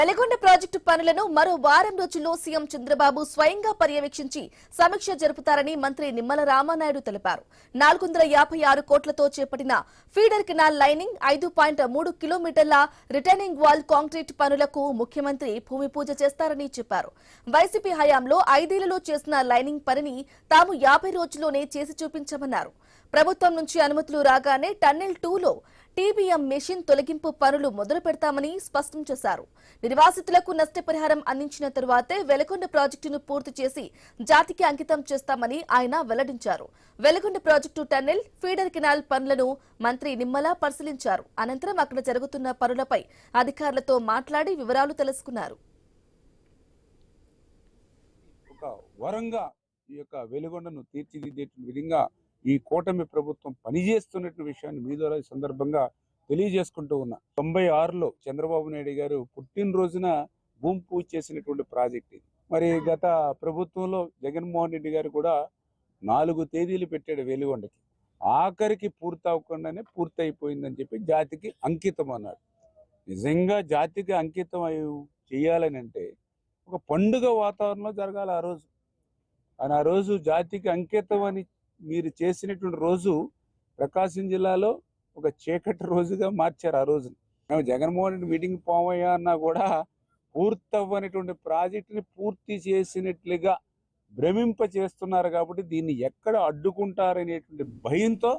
Veligonda project పనులను మరో వారం రోజుల్లో సీఎం చంద్రబాబు స్వయంగా పర్యవేక్షించి సమీక్ష జరుపుతారని మంత్రి నిమ్మల రామానాయుడు తెలిపారు. 456 కోట్లతో చేపట్టిన ఫీడర్ కెనాల్ లైనింగ్, 5.3 కిలోమీటర్ల రిటైనింగ్ వాల్ కాంక్రీట్ పనులకు ముఖ్యమంత్రి భూమి పూజ చేస్తారని చెప్పారు. వైసీపీ హయాంలో 5 ఏళ్లలో చేసిన లైనింగ్ పనిని తాము 50 రోజుల్లోనే చేసి చూపించామన్నారు. ప్రభుత్వం నుంచి అనుమతులు రాగానే టన్నెల్ 2లో టీబీఎం మెషిన్ తొలగింపు పనులు మొదలు పెడతామని స్పష్టం చేశారు. నిర్వాసితులకు నష్టపరిహారం అందించిన తరువాతే వెలిగొండ ప్రాజెక్టును పూర్తి చేసి జాతికి అంకితం చేస్తామని ఆయన వెల్లడించారు. Veligonda project tunnel, feeder canal పనులను మంత్రి నిమ్మల పరిశీలించారు. అనంతరం అక్కడ జరుగుతున్న పనులపై అధికారులతో మాట్లాడి వివరాలు తెలుసుకున్నారు. వరంగా ఈ యొక్క వెలిగొండను తీర్చిదిద్దే విధంగా ఈ కూటమి ప్రభుత్వం పనిచేస్తున్న విషయాన్ని మీ ద్వారా ఈ సందర్భంగా తెలియజేసుకుంటూ ఉన్నా. 96లో చంద్రబాబు నాయుడు గారు పుట్టినరోజున భూమి పూజ చేసినటువంటి ప్రాజెక్ట్ ఇది. మరి గత ప్రభుత్వంలో జగన్మోహన్ రెడ్డి గారు కూడా 4 తేదీలు పెట్టాడు వెలిగొండకి. ఆఖరికి పూర్తి అవ్వకుండానే పూర్తి అయిపోయిందని చెప్పి జాతికి అంకితం అన్నాడు. నిజంగా జాతికి అంకితం చేయాలని అంటే ఒక పండుగ వాతావరణంలో జరగాలి. ఆ రోజు జాతికి అంకితం అని మీరు చేసినటువంటి రోజు ప్రకాశం జిల్లాలో ఒక చీకటి రోజుగా మార్చారు. ఆ రోజుని మేము జగన్మోహన్ రెడ్డి మీటింగ్ పోవయ్యా అన్నా కూడా పూర్తవ్వనటువంటి ప్రాజెక్టుని పూర్తి చేసినట్లుగా భ్రమింప చేస్తున్నారు. కాబట్టి దీన్ని ఎక్కడ అడ్డుకుంటారనేటువంటి భయంతో